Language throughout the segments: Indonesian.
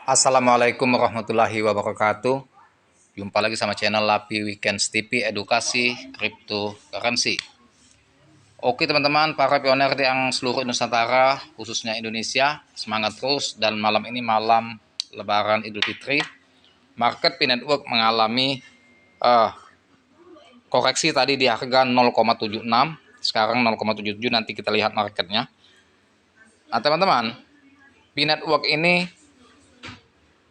Assalamualaikum warahmatullahi wabarakatuh. Jumpa lagi sama channel Lapi Weekends TV Edukasi Cryptocurrency. Oke teman-teman, para pioner yang seluruh Nusantara, khususnya Indonesia, semangat terus. Dan malam ini malam Lebaran Idul Fitri, market P-Network mengalami koreksi tadi di harga 0,76, sekarang 0,77. Nanti kita lihat marketnya. Nah teman-teman, P-Network ini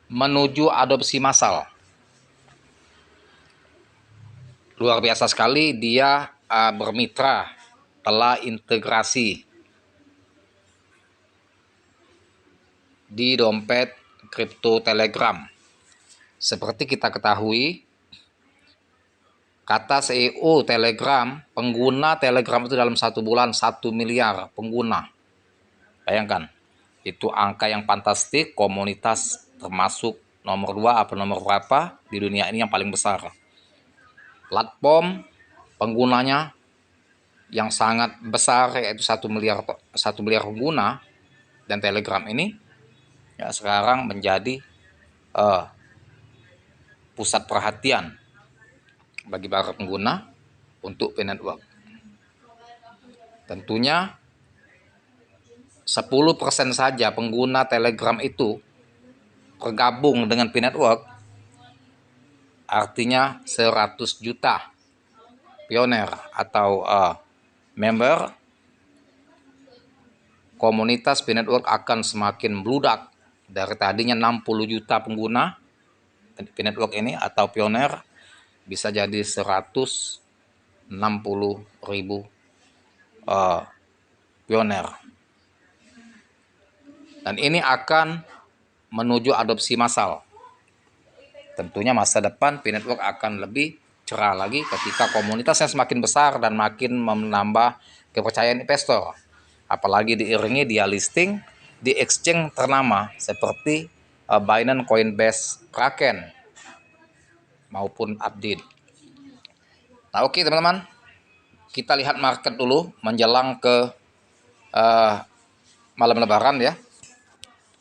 menuju adopsi massal. Luar biasa sekali, dia bermitra, telah integrasi di dompet kripto Telegram. Seperti kita ketahui, kata CEO Telegram, pengguna Telegram itu dalam 1 bulan 1 miliar pengguna. Bayangkan, itu angka yang fantastik. Komunitas termasuk nomor 2 atau nomor berapa di dunia ini yang paling besar. Platform penggunanya yang sangat besar, yaitu 1 miliar pengguna. Dan Telegram ini ya sekarang menjadi pusat perhatian bagi para pengguna untuk P-Network. Tentunya 10% saja pengguna Telegram itu bergabung dengan P-Network, artinya 100 juta pioner atau member komunitas P-Network akan semakin meludak. Dari tadinya 60 juta pengguna P-Network ini atau pioner, bisa jadi 160 ribu pioner. Dan ini akan menuju adopsi massal. Tentunya masa depan P-Network akan lebih cerah lagi ketika komunitasnya semakin besar dan makin menambah kepercayaan investor. Apalagi diiringi dia listing di exchange ternama seperti Binance, Coinbase, Kraken maupun Update. Nah oke teman-teman, kita lihat market dulu menjelang ke malam Lebaran ya.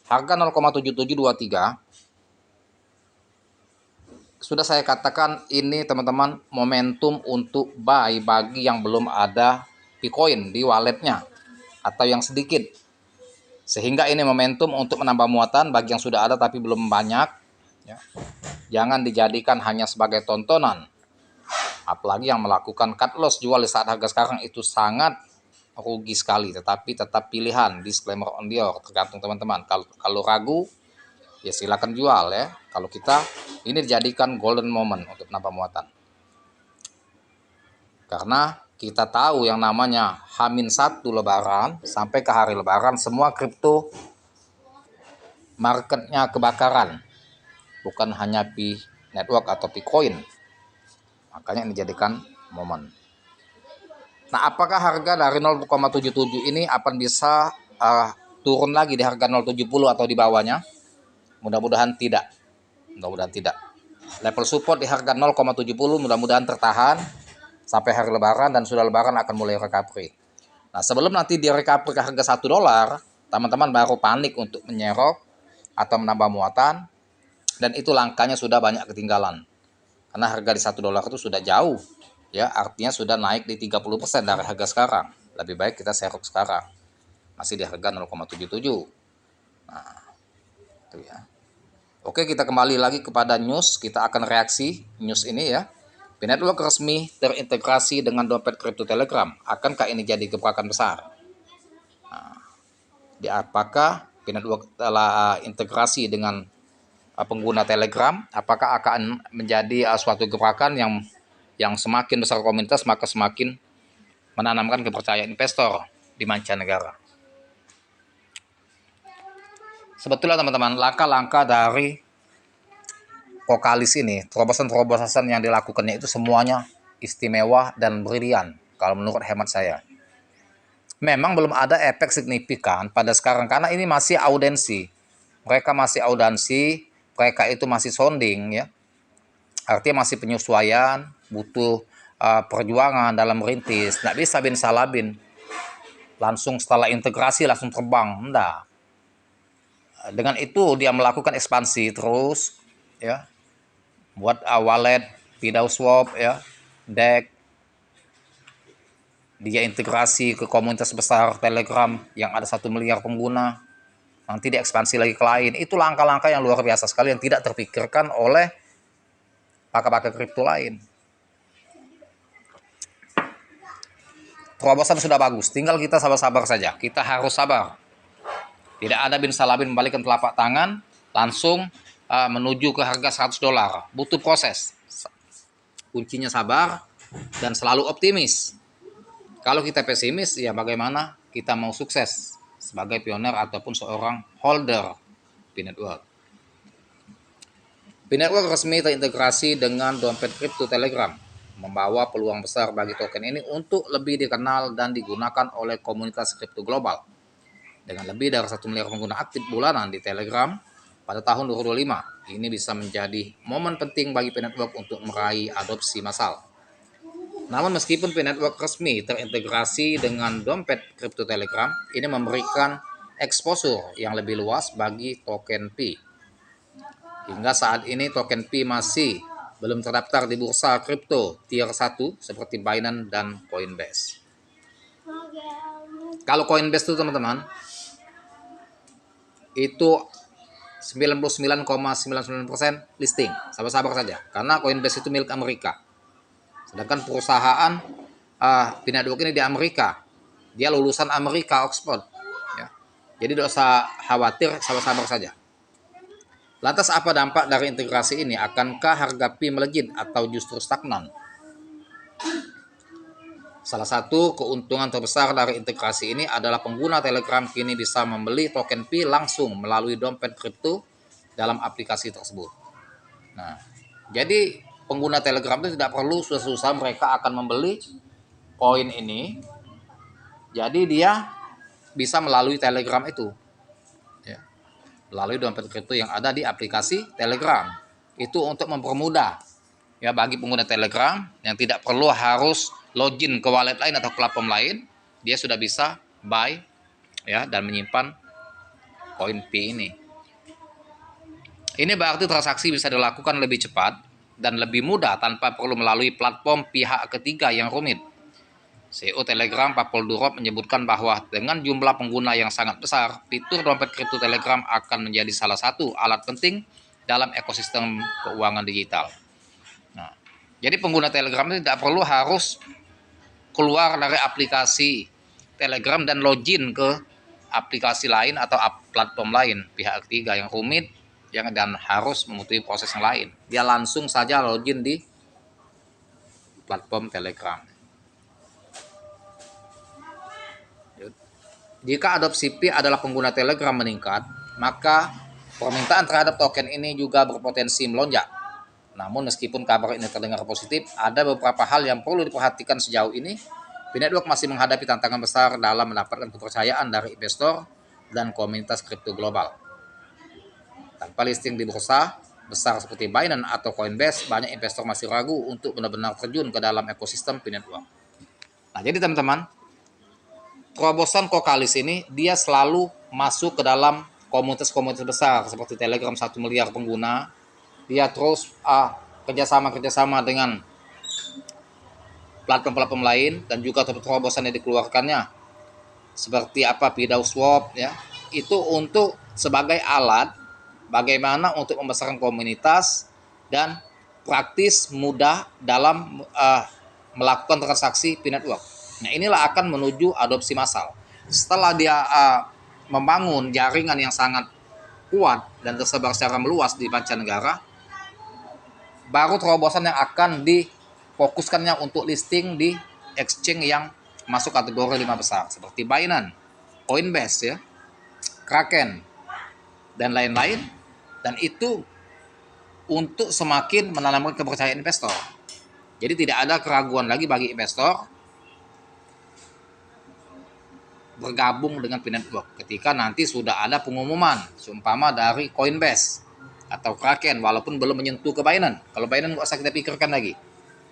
Harga 0,7723 sudah saya katakan ini teman-teman momentum untuk buy bagi yang belum ada Bitcoin di walletnya atau yang sedikit. Sehingga ini momentum untuk menambah muatan bagi yang sudah ada tapi belum banyak ya. Jangan dijadikan hanya sebagai tontonan. Apalagi yang melakukan cut loss jual di saat harga sekarang itu sangat rugi sekali. Tetapi tetap pilihan, disclaimer on your, tergantung teman-teman. Kalau ragu ya silakan jual ya. Kalau kita ini dijadikan golden moment untuk menambah muatan. Karena kita tahu yang namanya H-1 Lebaran sampai ke hari Lebaran, semua kripto marketnya kebakaran. Bukan hanya P-Network atau Bitcoin. Makanya ini dijadikan momen. Nah, apakah harga dari 0,77 ini akan bisa turun lagi di harga 0,70 atau di bawahnya? Mudah-mudahan tidak. Mudah-mudahan tidak. Level support di harga 0,70 mudah-mudahan tertahan sampai hari Lebaran, dan sudah Lebaran akan mulai recovery. Nah, sebelum nanti di recovery ke harga $1, teman-teman baru panik untuk menyerok atau menambah muatan, dan itu langkahnya sudah banyak ketinggalan. Karena harga di $1 itu sudah jauh, ya artinya sudah naik di 30% dari harga sekarang. Lebih baik kita serok sekarang, masih di harga 0,77. Nah, itu ya. Oke, kita kembali lagi kepada news. Kita akan reaksi news ini ya. P-Network resmi terintegrasi dengan dompet kripto Telegram. Akankah ini jadi gebrakan besar? Nah, apakah P-Network telah integrasi dengan pengguna Telegram? Apakah akan menjadi suatu gebrakan yang semakin besar komunitas, maka semakin menanamkan kepercayaan investor di mancanegara? Sebetulnya teman-teman, langkah-langkah dari vokalis ini, terobosan-terobosan yang dilakukannya itu semuanya istimewa dan brilian kalau menurut hemat saya. Memang belum ada efek signifikan pada sekarang karena ini masih audensi. Mereka masih audensi, mereka itu masih sounding ya. Artinya masih penyesuaian, butuh perjuangan dalam merintis. Nggak bisa bin salabin langsung setelah integrasi langsung terbang, enggak. Dengan itu dia melakukan ekspansi terus, ya, buat wallet, PidawSwap, ya, DEX. Dia integrasi ke komunitas besar Telegram yang ada 1 miliar pengguna. Nanti diekspansi lagi ke lain. Itu langkah-langkah yang luar biasa sekali yang tidak terpikirkan oleh pakar-pakar kripto lain. Terobosan sudah bagus, tinggal kita sabar-sabar saja. Kita harus sabar. Tidak ada bin salabin membalikkan telapak tangan langsung menuju ke harga $100. Butuh proses. Kuncinya sabar dan selalu optimis. Kalau kita pesimis, ya bagaimana kita mau sukses sebagai pioner ataupun seorang holder P-Network. P-Network resmi terintegrasi dengan dompet kripto Telegram, membawa peluang besar bagi token ini untuk lebih dikenal dan digunakan oleh komunitas kripto global. Dengan lebih dari 1 miliar pengguna aktif bulanan di Telegram pada tahun 2025, ini bisa menjadi momen penting bagi P-Network untuk meraih adopsi massal. Namun meskipun P-Network resmi terintegrasi dengan dompet kripto Telegram, ini memberikan exposure yang lebih luas bagi token P. Hingga saat ini token P masih belum terdaftar di bursa kripto tier 1 seperti Binance dan Coinbase. Kalau Coinbase itu teman-teman, itu 99,99% listing. Sabar-sabar saja, karena Coinbase itu milik Amerika. Sedangkan perusahaan P-Network ini di Amerika. Dia lulusan Amerika, Oxford. Ya. Jadi tidak usah khawatir, sabar-sabar saja. Lantas apa dampak dari integrasi ini? Akankah harga P melejit atau justru stagnan? Salah satu keuntungan terbesar dari integrasi ini adalah pengguna Telegram kini bisa membeli token P langsung melalui dompet kripto dalam aplikasi tersebut. Nah, jadi pengguna Telegram itu tidak perlu susah-susah mereka akan membeli koin ini. Jadi dia bisa melalui Telegram itu, ya, melalui dompet kripto yang ada di aplikasi Telegram. Itu untuk mempermudah, ya, bagi pengguna Telegram yang tidak perlu harus login ke wallet lain atau platform lain, dia sudah bisa buy, ya, dan menyimpan koin P ini. Ini berarti transaksi bisa dilakukan lebih cepat dan lebih mudah tanpa perlu melalui platform pihak ketiga yang rumit. CEO Telegram Pavel Durov menyebutkan bahwa dengan jumlah pengguna yang sangat besar, fitur dompet kripto Telegram akan menjadi salah satu alat penting dalam ekosistem keuangan digital. Nah, jadi pengguna Telegram tidak perlu harus keluar dari aplikasi Telegram dan login ke aplikasi lain atau platform lain pihak ketiga yang rumit, yang dan harus membutuhkan proses yang lain. Dia langsung saja login di platform Telegram. Jika adopsi P adalah pengguna Telegram meningkat, maka permintaan terhadap token ini juga berpotensi melonjak. Namun meskipun kabar ini terdengar positif, ada beberapa hal yang perlu diperhatikan sejauh ini. P-Network masih menghadapi tantangan besar dalam mendapatkan kepercayaan dari investor dan komunitas kripto global. Tanpa listing di bursa besar seperti Binance atau Coinbase, banyak investor masih ragu untuk benar-benar terjun ke dalam ekosistem P-Network. Nah, jadi teman-teman, terobosan Kokalis ini dia selalu masuk ke dalam komunitas-komunitas besar seperti Telegram 1 miliar pengguna. Dia terus kerjasama dengan platform-platform lain dan juga terobosan yang dikeluarkannya seperti PidawSwap, ya, itu untuk sebagai alat bagaimana untuk membesarkan komunitas dan praktis mudah dalam melakukan transaksi P-Network. Nah, inilah akan menuju adopsi massal. Setelah dia membangun jaringan yang sangat kuat dan tersebar secara meluas di mancanegara, baru terobosan yang akan difokuskannya untuk listing di exchange yang masuk kategori 5 besar seperti Binance, Coinbase, ya, Kraken, dan lain-lain. Dan itu untuk semakin menanamkan kepercayaan investor. Jadi tidak ada keraguan lagi bagi investor bergabung dengan P-Network ketika nanti sudah ada pengumuman seumpama dari Coinbase atau Kraken, walaupun belum menyentuh ke Binance. Kalau Binance nggak usah kita pikirkan lagi,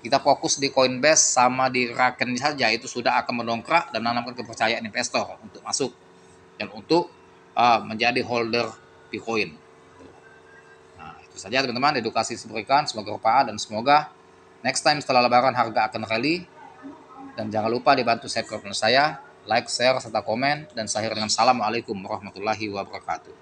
kita fokus di Coinbase sama di Kraken saja, itu sudah akan mendongkrak dan menanamkan kepercayaan investor untuk masuk dan untuk menjadi holder Picoin. Nah, itu saja teman-teman, edukasi diberikan, semoga bermanfaat dan semoga next time setelah lebaran harga akan rally. Dan jangan lupa dibantu subscribe channel saya, like, share, serta komen, dan saya akhiri dengan assalamualaikum warahmatullahi wabarakatuh.